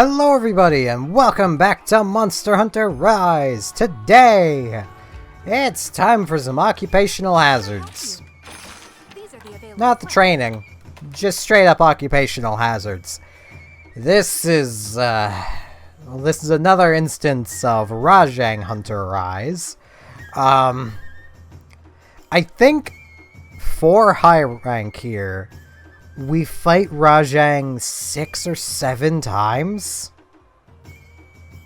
Hello everybody and welcome back to Monster Hunter Rise! Today, it's time for some occupational hazards. Not the training, just straight up occupational hazards. This is another instance of Rajang Hunter Rise. I think for high rank here, we fight Rajang 6 or 7 times?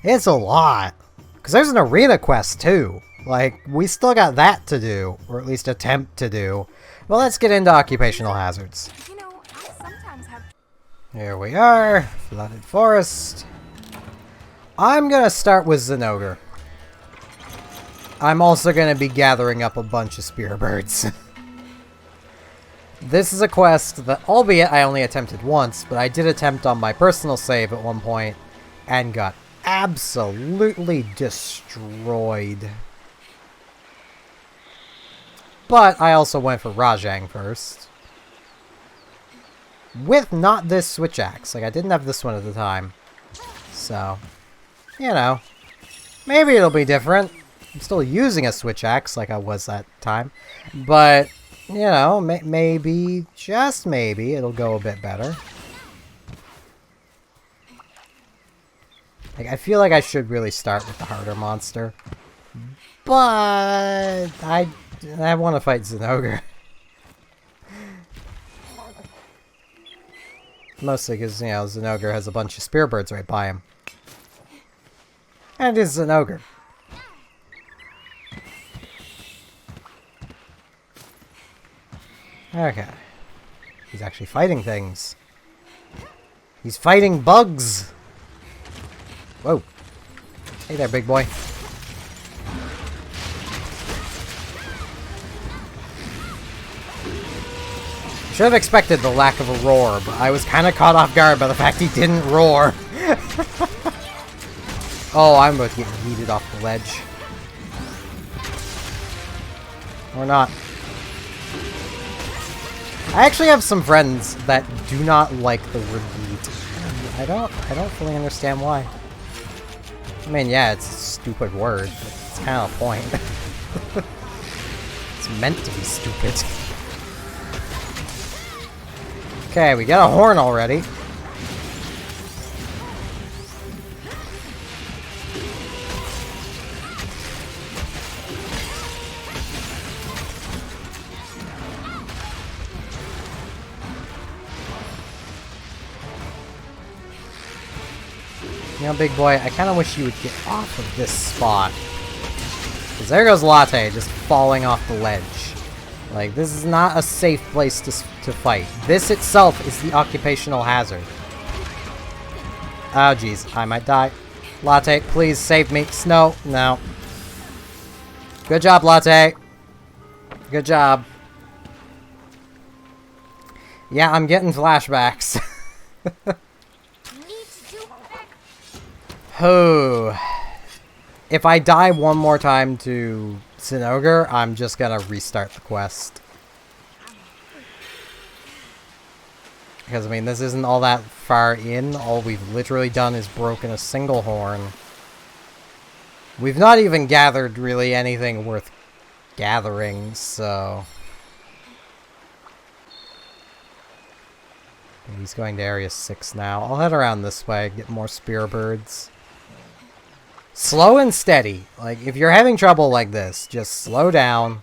It's a lot. Because there's an arena quest too. Like, we still got that to do. Or at least attempt to do. Well, let's get into occupational hazards. You know, I sometimes have... Here we are. Flooded forest. I'm gonna start with Zinorgre. I'm also gonna be gathering up a bunch of spear birds. This is a quest that, albeit I only attempted once, but I did attempt on my personal save at one point and got absolutely destroyed. But I also went for Rajang first. With not this switch axe. Like, I didn't have this one at the time. So, you know, maybe it'll be different. I'm still using a switch axe like I was that time. But... you know, maybe, just maybe, it'll go a bit better. Like, I feel like I should really start with the harder monster. But I want to fight Zinorgre. Mostly because, you know, Zinorgre has a bunch of spear birds right by him. And it's Zinorgre. Okay. He's actually fighting things. He's fighting bugs! Whoa. Hey there, big boy. Should have expected the lack of a roar, but I was kind of caught off guard by the fact he didn't roar. Oh, I'm about to get yeeted off the ledge. Or not. I actually have some friends that do not like the word yeet. I don't fully understand why. I mean, yeah, it's a stupid word, but it's kind of the point. It's meant to be stupid. Okay, we got a horn already. You know, big boy, I kind of wish you would get off of this spot. Because there goes Latte, just falling off the ledge. Like, this is not a safe place to fight. This itself is the occupational hazard. Oh, jeez, I might die. Latte, please save me. Snow, no. Good job, Latte. Good job. Yeah, I'm getting flashbacks. Oh, if I die one more time to Zinorgre, I'm just gonna restart the quest. Because, I mean, this isn't all that far in. All we've literally done is broken a single horn. We've not even gathered really anything worth gathering, so... he's going to Area 6 now. I'll head around this way, get more spear birds. Slow and steady. Like, if you're having trouble like this, just slow down,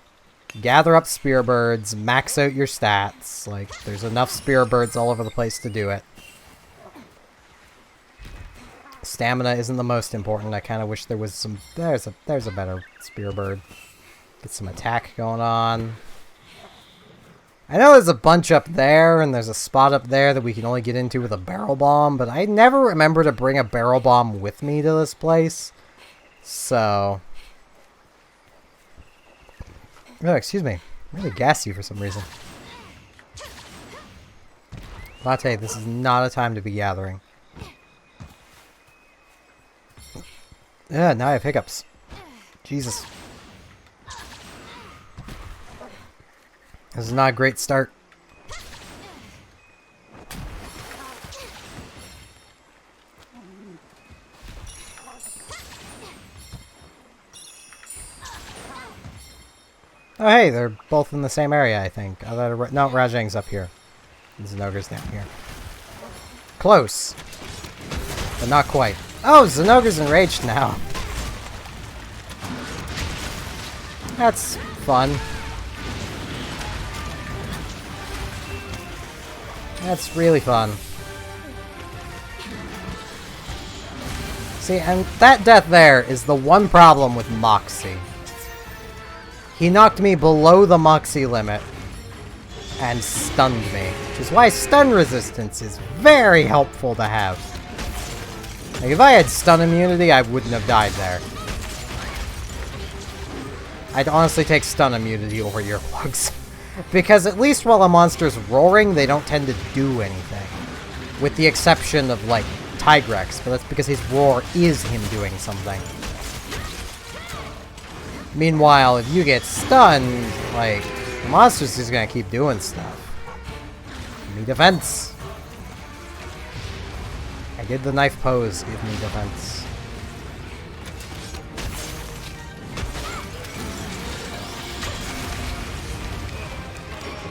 gather up spear birds, max out your stats. Like, there's enough spear birds all over the place to do it. Stamina isn't the most important. I kind of wish there was some... There's a better spear bird. Get some attack going on. I know there's a bunch up there, and there's a spot up there that we can only get into with a barrel bomb, but I never remember to bring a barrel bomb with me to this place. So... oh, excuse me. I'm really gassy for some reason. Latte, this is not a time to be gathering. Yeah, now I have hiccups. Jesus. This is not a great start. Oh, hey, they're both in the same area, I think. No, Rajang's up here. And Zinorgre's down here. Close. But not quite. Oh, Zinorgre's enraged now. That's fun. That's really fun. See, and that death there is the one problem with Moxie. He knocked me below the Moxie limit and stunned me, which is why stun resistance is very helpful to have. Like, if I had stun immunity, I wouldn't have died there. I'd honestly take stun immunity over earplugs. Because at least while a monster's roaring, they don't tend to do anything. With the exception of, like, Tigrex, but that's because his roar is him doing something. Meanwhile, if you get stunned, like, the monster's just gonna keep doing stuff. Give me defense. I did the knife pose, give me defense.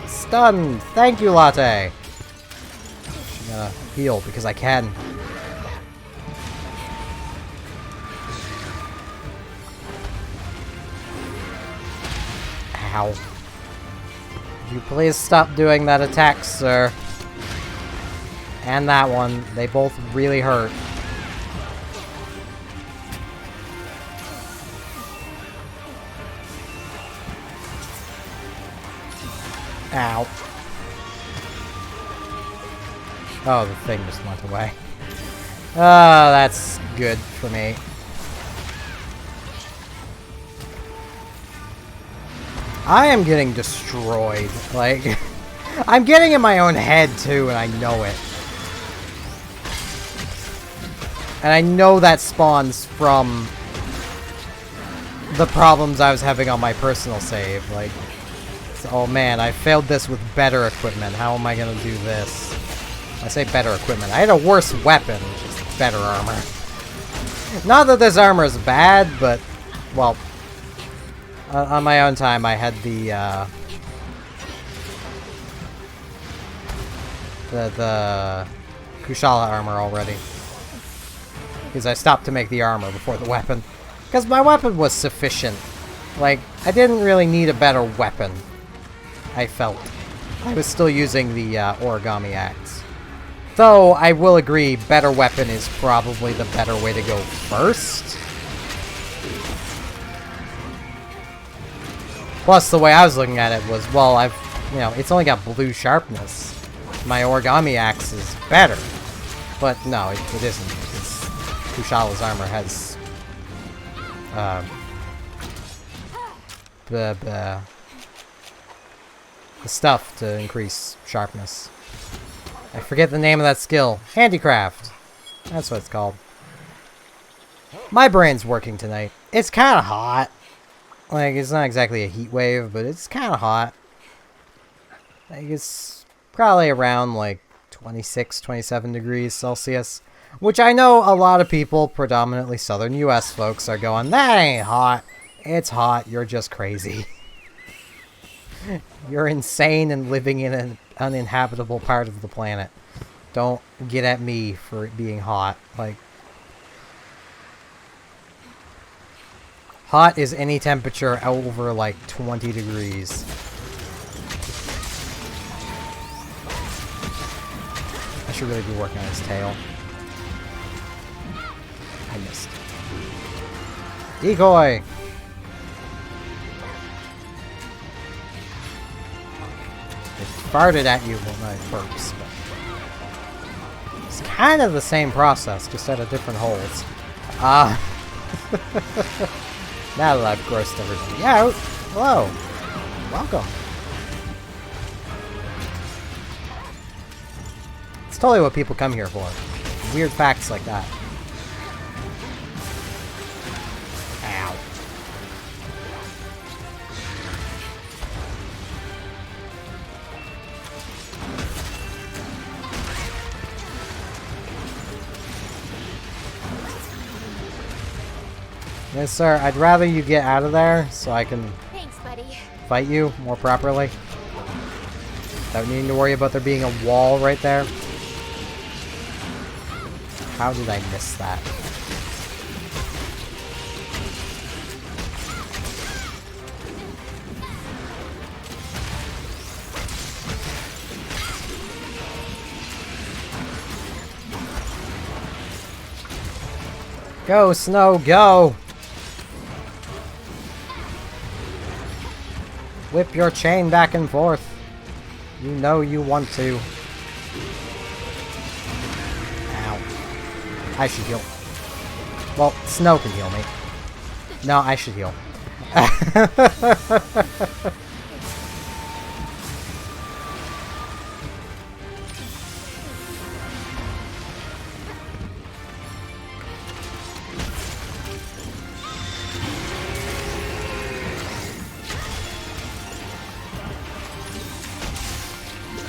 Stunned! Thank you, Latte! I'm gonna heal because I can. Ow. Would you please stop doing that attack, sir? And that one. They both really hurt. Ow. Oh, the thing just went away. Oh, that's good for me. I am getting destroyed. Like, I'm getting in my own head, too, and I know it. And I know that spawns from the problems I was having on my personal save. Like, oh man, I failed this with better equipment. How am I gonna do this? I say better equipment. I had a worse weapon, just better armor. Not that this armor is bad, but, well, on my own time, I had the Kushala armor already. Because I stopped to make the armor before the weapon. Because my weapon was sufficient. Like, I didn't really need a better weapon. I felt. I was still using the origami axe. Though, I will agree, better weapon is probably the better way to go first. Plus, the way I was looking at it was, well, it's only got blue sharpness. My origami axe is better. But no, it isn't, because Kushala's armor has the stuff to increase sharpness. I forget the name of that skill. Handicraft. That's what it's called. My brain's working tonight. It's kind of hot. Like, it's not exactly a heat wave, but it's kind of hot. Like, it's probably around, like, 26, 27 degrees Celsius. Which I know a lot of people, predominantly southern US folks, are going, that ain't hot. It's hot. You're just crazy. You're insane and living in an uninhabitable part of the planet. Don't get at me for it being hot. Like, hot is any temperature over, like, 20 degrees. I should really be working on his tail. I missed. Decoy! It farted at you when I burps, but it's kind of the same process, just at a different holes. Now that I've grossed everybody out, hello, welcome. It's totally what people come here for. Weird facts like that. Ow. Yes, sir. I'd rather you get out of there so I can Thanks, buddy. fight you more properly. Without needing to worry about there being a wall right there. How did I miss that? Go, Snow, go! Whip your chain back and forth. You know you want to. Ow. I should heal. Well, Snow can heal me. No, I should heal.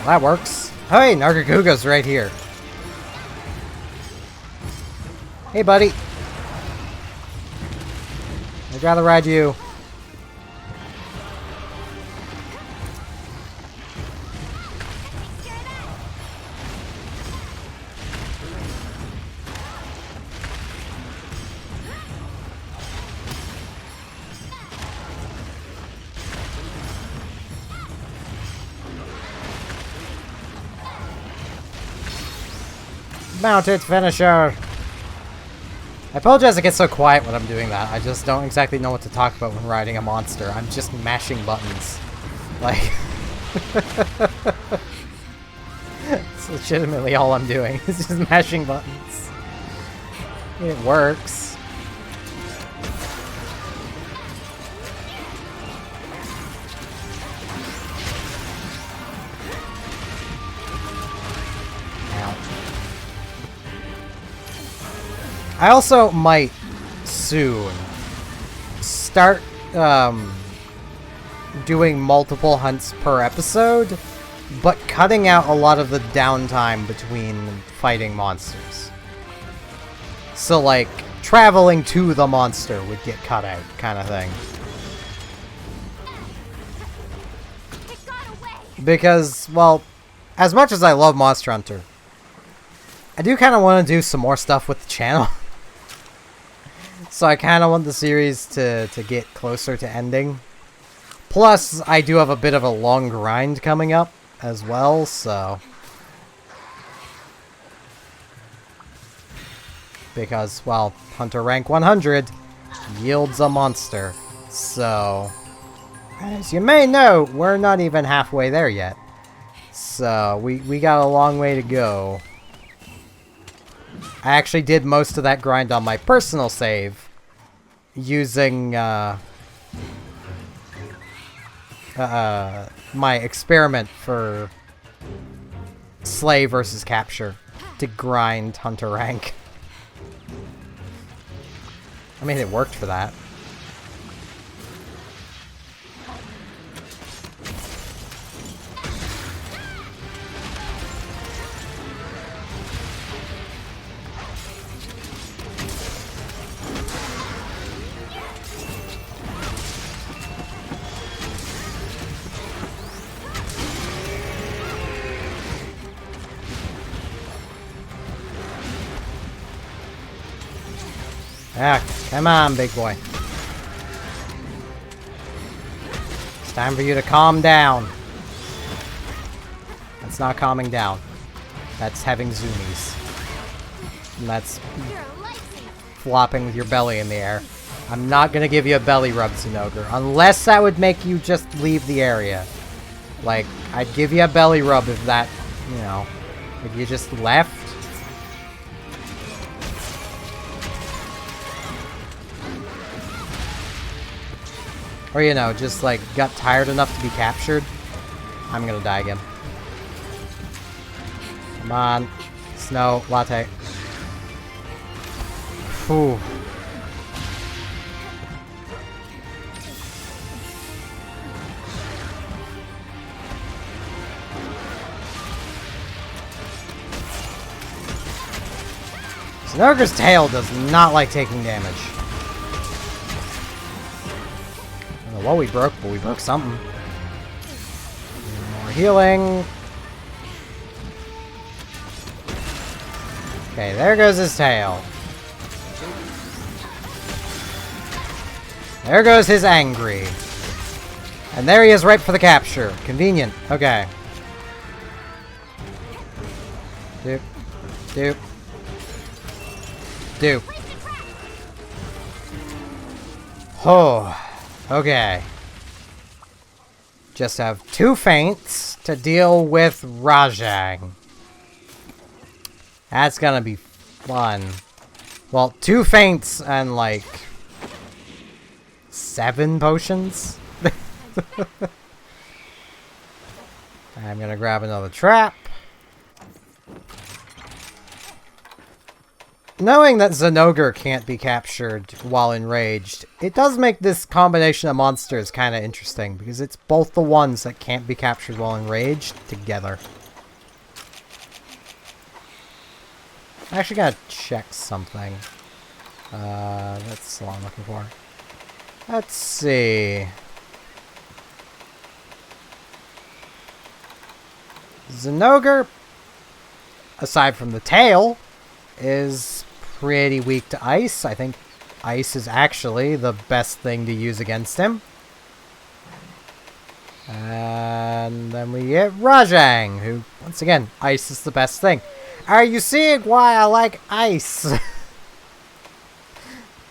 That works. Hey, Nargacuga's right here. Hey, buddy. I'd rather ride you. Mounted finisher! I apologize I get so quiet when I'm doing that. I just don't exactly know what to talk about when riding a monster. I'm just mashing buttons. Like... It's legitimately all I'm doing. It's just mashing buttons. It works. I also might soon start doing multiple hunts per episode, but cutting out a lot of the downtime between fighting monsters. So like, traveling to the monster would get cut out, kind of thing. Because, well, as much as I love Monster Hunter, I do kind of want to do some more stuff with the channel. So I kind of want the series to get closer to ending. Plus, I do have a bit of a long grind coming up as well, so... Because, well, Hunter rank 100 yields a monster. So, as you may know, we're not even halfway there yet. So, we got a long way to go. I actually did most of that grind on my personal save, using my experiment for Slay versus Capture to grind Hunter rank. I mean, it worked for that. Ah, come on, big boy. It's time for you to calm down. That's not calming down. That's having zoomies. And that's flopping with your belly in the air. I'm not gonna give you a belly rub, Zinorgre, unless that would make you just leave the area. Like, I'd give you a belly rub if that, you know, if you just left. Or, you know, just, like, got tired enough to be captured. I'm gonna die again. Come on. Snow. Latte. Whew. Zinorgre's tail does not like taking damage. know what we broke, but we broke something. More healing. Okay, there goes his tail. There goes his angry. And there he is right for the capture. Convenient. Okay. Doop. Doop. Doop. Oh. Okay. Just have 2 feints to deal with Rajang. That's gonna be fun. Well, 2 feints and like 7 potions. I'm gonna grab another trap. Knowing that Zinorgre can't be captured while enraged, it does make this combination of monsters kind of interesting, because it's both the ones that can't be captured while enraged together. I'm actually gotta check something. That's what I'm looking for. Let's see. Zinorgre, aside from the tail, is pretty weak to ice. I think ice is actually the best thing to use against him. And then we get Rajang, who, once again, ice is the best thing. Are you seeing why I like ice?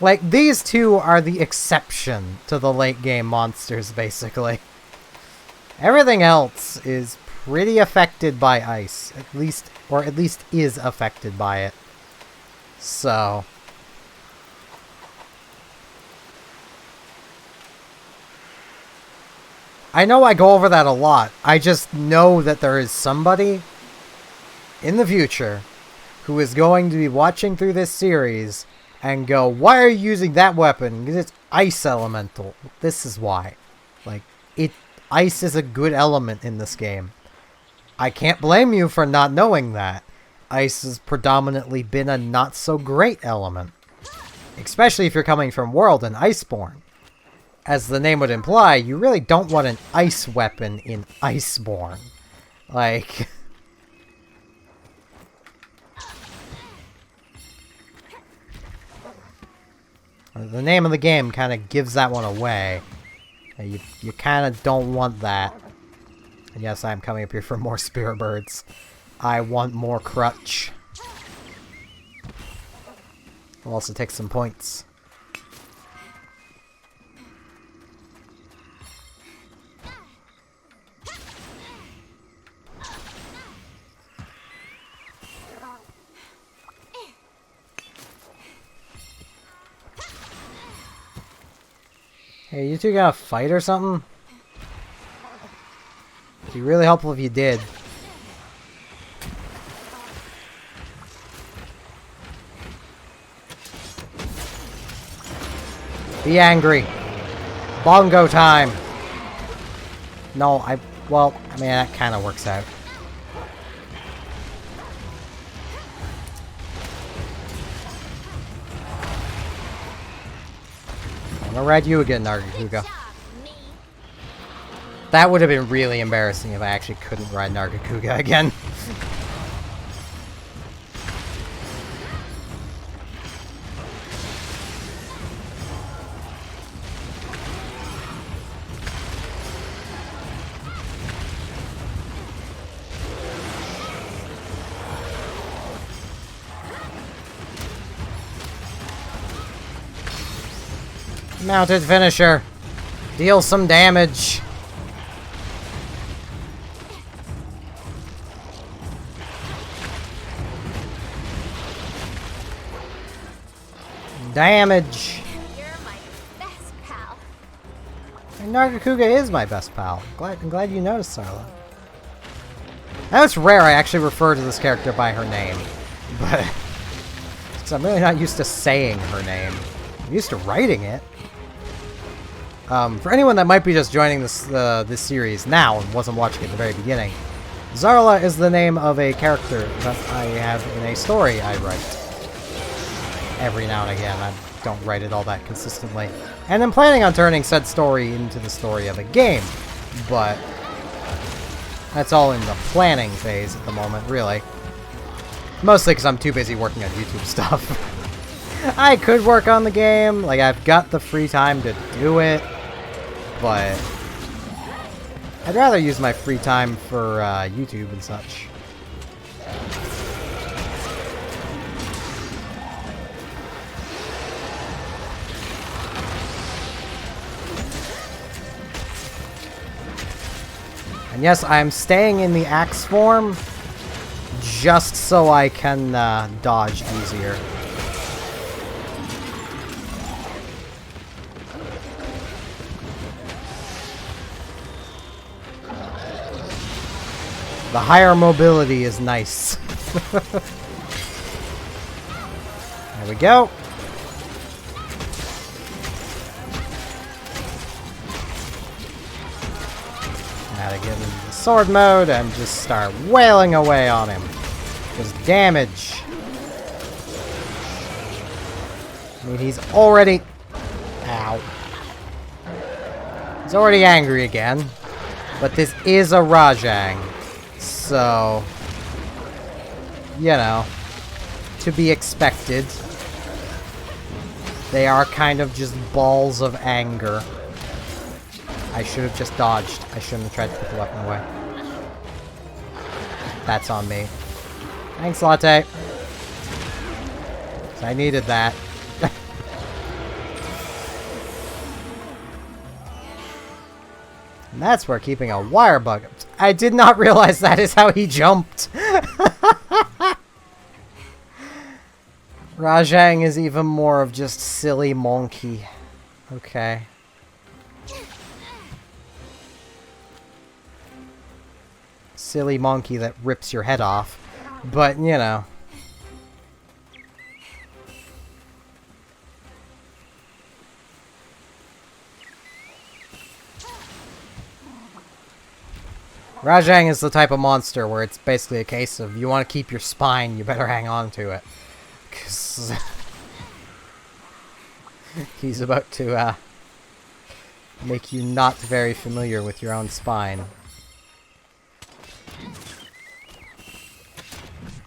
Like, these two are the exception to the late game monsters, basically. Everything else is pretty affected by ice. At least is affected by it. So. I know I go over that a lot. I just know that there is somebody in the future who is going to be watching through this series and go, why are you using that weapon? Because it's ice elemental. This is why. Like, ice is a good element in this game. I can't blame you for not knowing that. Ice has predominantly been a not so great element. Especially if you're coming from World and Iceborne. As the name would imply, you really don't want an ice weapon in Iceborne. Like... the name of the game kind of gives that one away. You kind of don't want that. And yes, I'm coming up here for more spirit birds. I want more crutch. I'll also take some points. Hey, you two gonna fight or something? It'd be really helpful if you did. Be angry. Bongo time. No, well, I mean, that kind of works out. I'm gonna ride you again, Nargacuga. That would have been really embarrassing if I actually couldn't ride Nargacuga again. Mounted finisher. Deal some damage. Damage. You're my best pal. And Nargacuga is my best pal. I'm glad you noticed, Sarla. Now it's rare I actually refer to this character by her name. But... because I'm really not used to saying her name. I'm used to writing it. For anyone that might be just joining this series now and wasn't watching at the very beginning, Zarla is the name of a character that I have in a story I write. every now and again. I don't write it all that consistently. And I'm planning on turning said story into the story of a game, but that's all in the planning phase at the moment, really. Mostly because I'm too busy working on YouTube stuff. I could work on the game, like I've got the free time to do it, but I'd rather use my free time for YouTube and such. And yes, I'm staying in the axe form just so I can dodge easier. The higher mobility is nice. There we go. Now to get into the sword mode and just start wailing away on him. Just damage. I mean, he's already... Ow. He's already angry again. But this is a Rajang. So... You know. To be expected. They are kind of just balls of anger. I should have just dodged. I shouldn't have tried to put the weapon away. That's on me. Thanks, Latte. I needed that. And that's where keeping a wire bug... I did not realize that is how he jumped. Rajang is even more of just silly monkey. Okay. Silly monkey that rips your head off. But, you know. Rajang is the type of monster where it's basically a case of you want to keep your spine, you better hang on to it. 'Cause he's about to make you not very familiar with your own spine.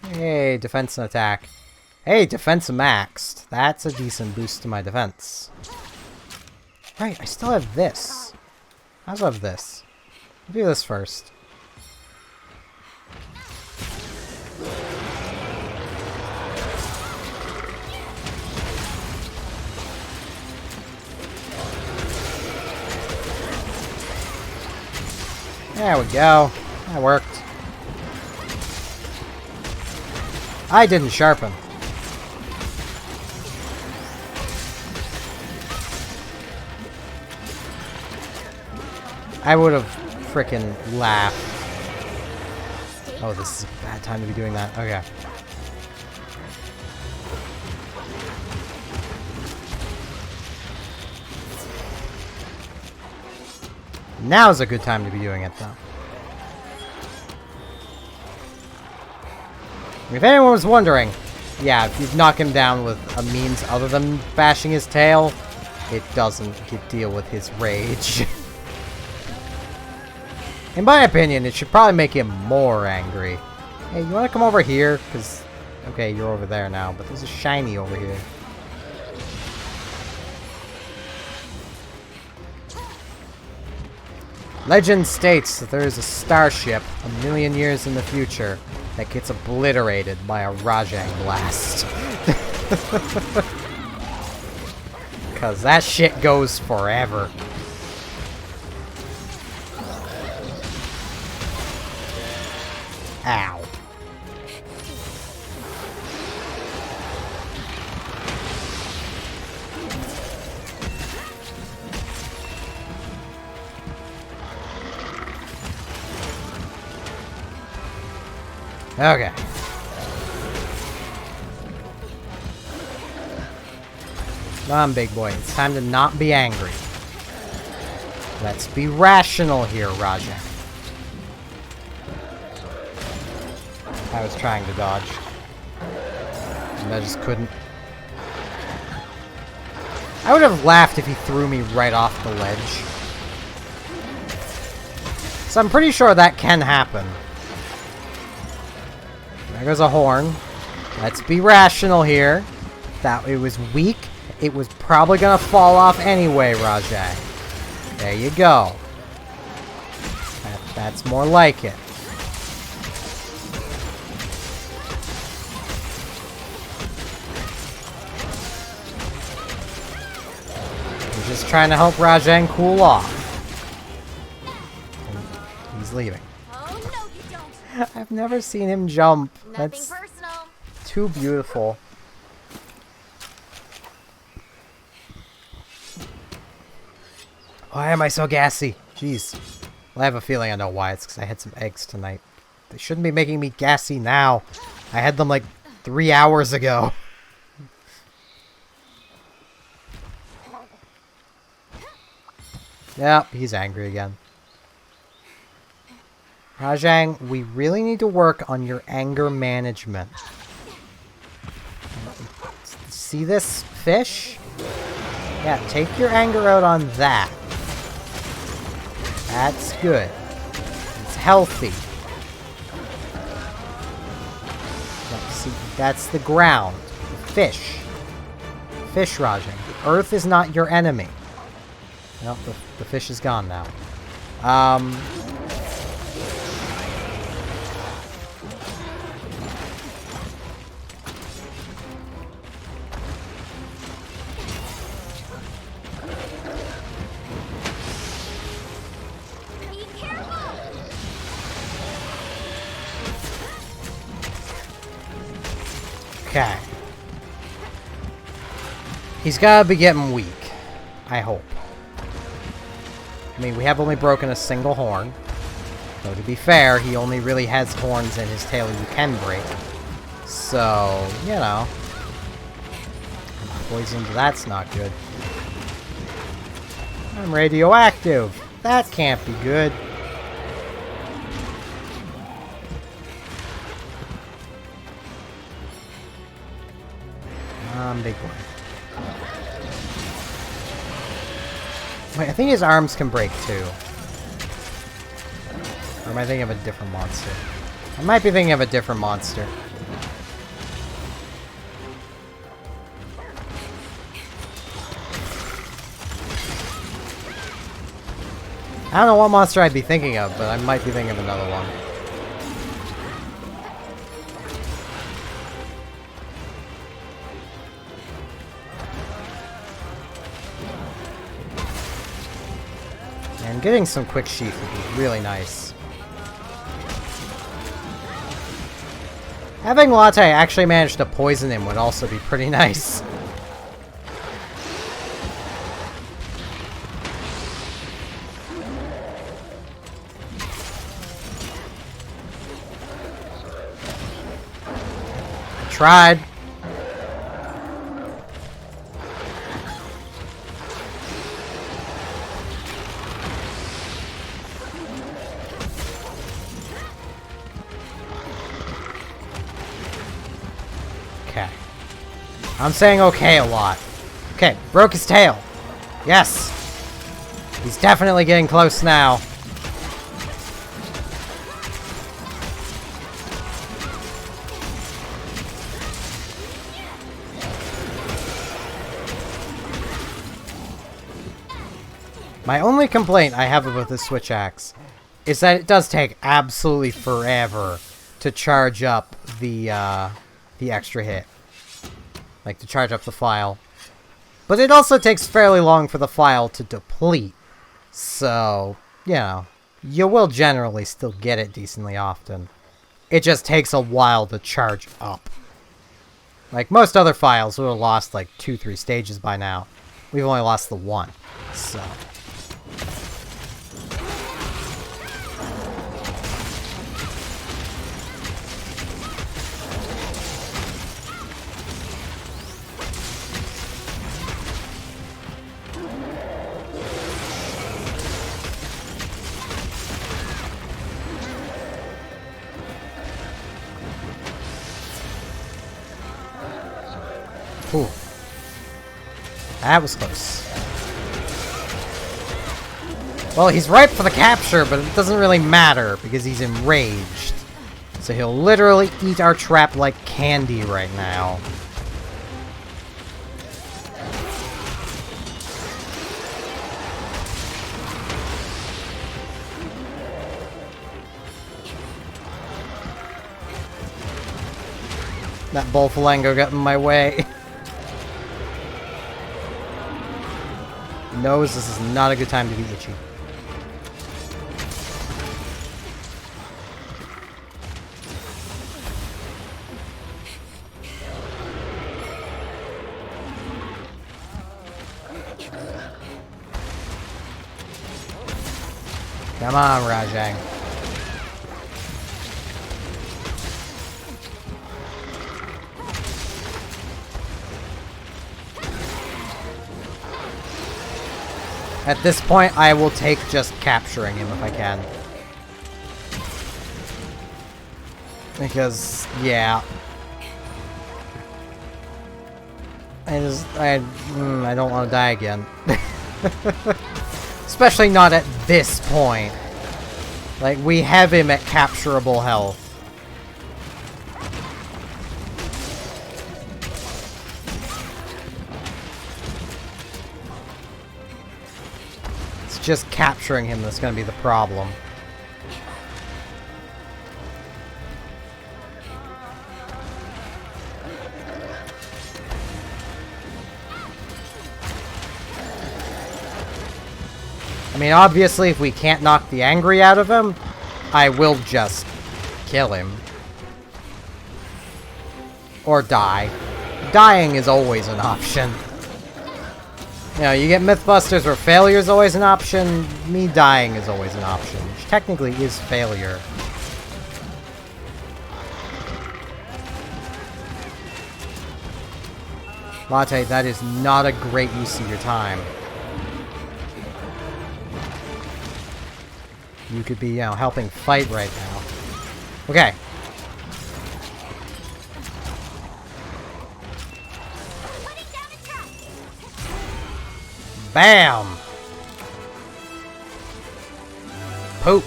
Hey, defense and attack. Hey, defense maxed. That's a decent boost to my defense. Right, I still have this. I also have this. I'll do this first. There we go. That worked. I didn't sharpen. I would have frickin' laughed. Oh, this is a bad time to be doing that. Okay. Now's a good time to be doing it, though. If anyone was wondering, yeah, if you knock him down with a means other than bashing his tail, it doesn't deal with his rage. In my opinion, it should probably make him more angry. Hey, you want to come over here? Because, okay, you're over there now, but there's a shiny over here. Legend states that there is a starship a million years in the future that gets obliterated by a Rajang blast. Because that shit goes forever. Ow. Okay. Come on, big boy. It's time to not be angry. Let's be rational here, Rajang. I was trying to dodge. And I just couldn't. I would have laughed if he threw me right off the ledge. So I'm pretty sure that can happen. There goes a horn. Let's be rational here. That it was weak. It was probably gonna fall off anyway, Rajang. There you go. That's more like it. I'm just trying to help Rajang cool off. He's leaving. Oh, no, you don't. I've never seen him jump. Nothing That's personal. too beautiful. Why am I so gassy? Jeez. Well, I have a feeling I know why. It's because I had some eggs tonight. They shouldn't be making me gassy now. I had them like 3 hours ago. Yep, he's angry again. Rajang, we really need to work on your anger management. See this fish? Yeah, take your anger out on that. That's good. It's healthy. Yeah, see, that's the ground. The fish. Fish, Rajang. The earth is not your enemy. Nope, the fish is gone now. Be careful. Okay. He's gotta be getting weak. I hope. I mean, we have only broken a single horn. Though, to be fair, he only really has horns in his tail you can break. So, you know. Poisoned, that's not good. I'm radioactive. That can't be good. Big boy. Wait, I think his arms can break too. Or am I thinking of a different monster? I might be thinking of a different monster. I don't know what monster I'd be thinking of, but I might be thinking of another one. And getting some quick sheath would be really nice. Having Latte actually manage to poison him would also be pretty nice. I tried. Okay. I'm saying okay a lot. Okay, broke his tail. Yes. He's definitely getting close now. My only complaint I have about this switch axe is that it does take absolutely forever to charge up the extra hit. Like, to charge up the file. But it also takes fairly long for the file to deplete. So, you know, you will generally still get it decently often. It just takes a while to charge up. Like, most other files would have lost like 2-3 stages by now. We've only lost the one. So... Ooh. That was close. Well, he's ripe for the capture, but it doesn't really matter because he's enraged. So he'll literally eat our trap like candy right now. That Bullfalango got in my way. He knows this is not a good time to be itchy. Come on, Rajang. At this point, I will take just capturing him if I can. Because, yeah. I don't want to die again. Especially not at this point. Like, we have him at capturable health. It's just capturing him that's going to be the problem. I mean, obviously, if we can't knock the angry out of him, I will just kill him. Or die. Dying is always an option. You know, you get Mythbusters where failure is always an option. Me dying is always an option, which technically is failure. Latte, that is not a great use of your time. You could be, you know, helping fight right now. Okay. Bam! Poop.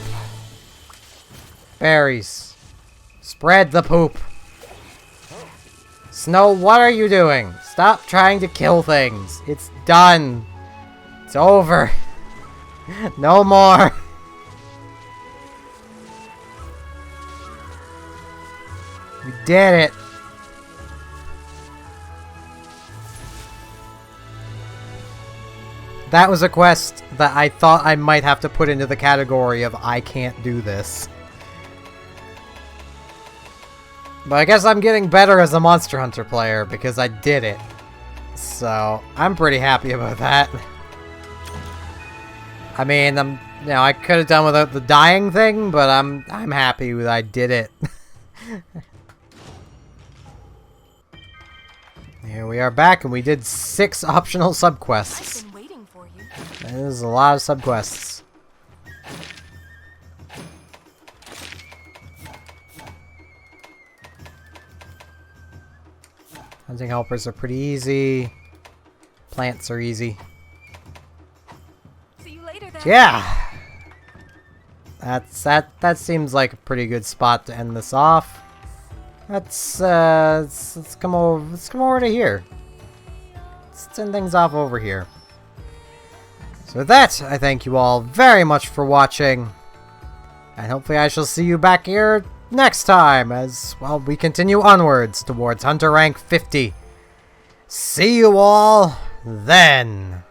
Berries. Spread the poop. Snow, what are you doing? Stop trying to kill things. It's done. It's over. No more. We did it! That was a quest that I thought I might have to put into the category of I can't do this. But I guess I'm getting better as a Monster Hunter player because I did it. So, I'm pretty happy about that. I mean, you know, I could have done without the dying thing, but I'm happy that I did it. Here we are back, and we did 6 optional subquests. I've been waiting for you. That is a lot of subquests. Hunting helpers are pretty easy. Plants are easy. See you later then. Yeah! That seems like a pretty good spot to end this off. Let's come over to here. Let's end things off over here. So with that, I thank you all very much for watching. And hopefully I shall see you back here next time as, well, we continue onwards towards Hunter rank 50. See you all then.